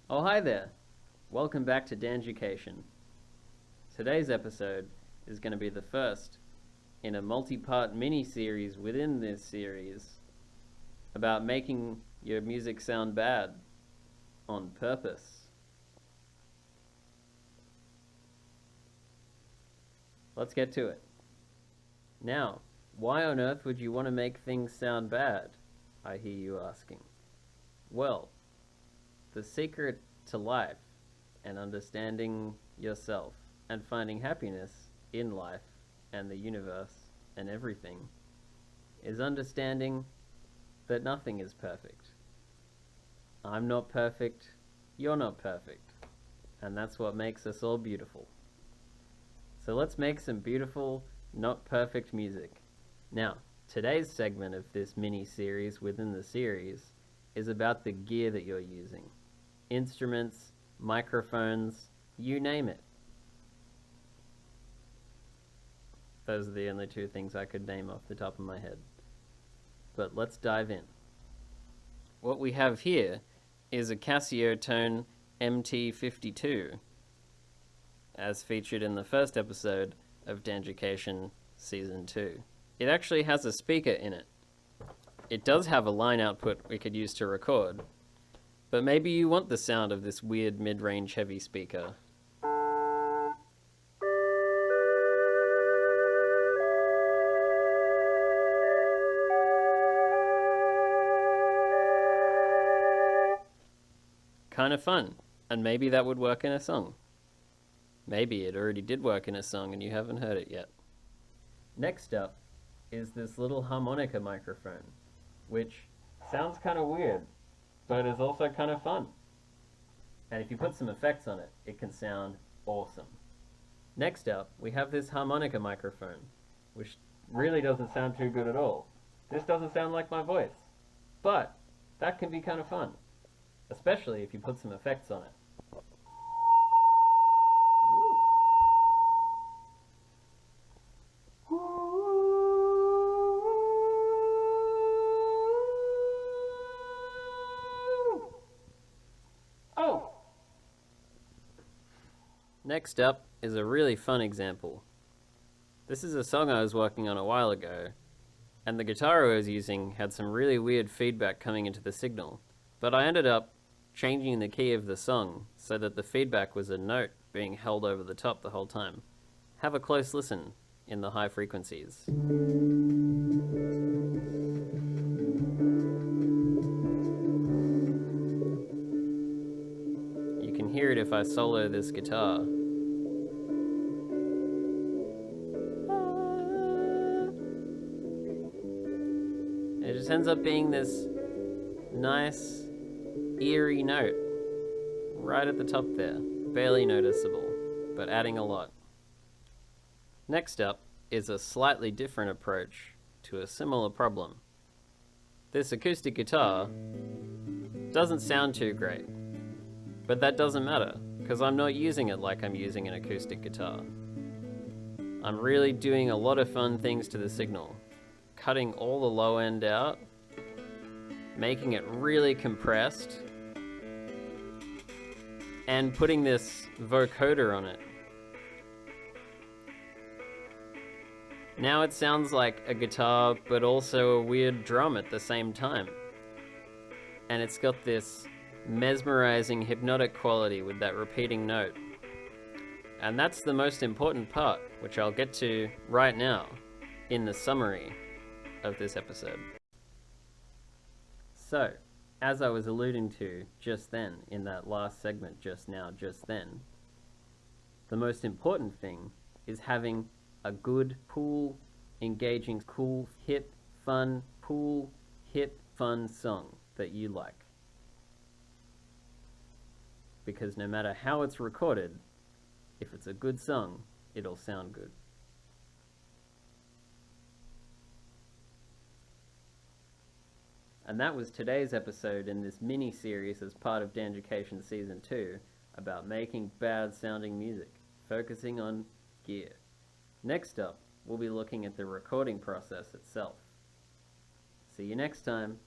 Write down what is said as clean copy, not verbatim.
Oh, hi there. Welcome back to danducation. Today's episode is going to be the first in a multi-part mini-series within this series about making your music sound bad on purpose. Let's get to it. Now, why on earth would you want to make things sound bad? I hear you asking. Well, the secret to life and understanding yourself and finding happiness in life and the universe and everything is understanding that nothing is perfect. I'm not perfect, you're not perfect, and that's what makes us all beautiful. So let's make some beautiful, not perfect music. Now, today's segment of this mini-series within the series is about the gear that you're using. Instruments, microphones, you name it. Those are the only two things I could name off the top of my head. But let's dive in. What we have here is a Casio Tone MT52, as featured in the first episode of danducation Season 2. It actually has a speaker in it. It does have a line output we could use to record, but maybe you want the sound of this weird mid-range heavy speaker. Kind of fun, and maybe that would work in a song. Maybe it already did work in a song and you haven't heard it yet. Next up is this little harmonica microphone, which sounds kind of weird, but is also kind of fun. And if you put some effects on it, it can sound awesome. Next up, we have this harmonica microphone, which really doesn't sound too good at all. This doesn't sound like my voice, but that can be kind of fun, especially if you put some effects on it. Next up is a really fun example. This is a song I was working on a while ago, and the guitar I was using had some really weird feedback coming into the signal, but I ended up changing the key of the song so that the feedback was a note being held over the top the whole time. Have a close listen in the high frequencies. You can hear it if I solo this guitar. It just ends up being this nice, eerie note right at the top there. Barely noticeable, but adding a lot. Next up is a slightly different approach to a similar problem. This acoustic guitar doesn't sound too great, but that doesn't matter, because I'm not using it like I'm using an acoustic guitar. I'm really doing a lot of fun things to the signal, cutting all the low end out, making it really compressed, and putting this vocoder on it. Now it sounds like a guitar, but also a weird drum at the same time. And it's got this mesmerizing, hypnotic quality with that repeating note. And that's the most important part, which I'll get to right now in the summary of this episode. So, as I was alluding to just then, in that last segment just then, the most important thing is having a good, cool, engaging, cool, hit, fun song that you like. Because no matter how it's recorded, if it's a good song, it'll sound good. And that was today's episode in this mini-series as part of danducation Season 2 about making bad-sounding music, focusing on gear. Next up, we'll be looking at the recording process itself. See you next time.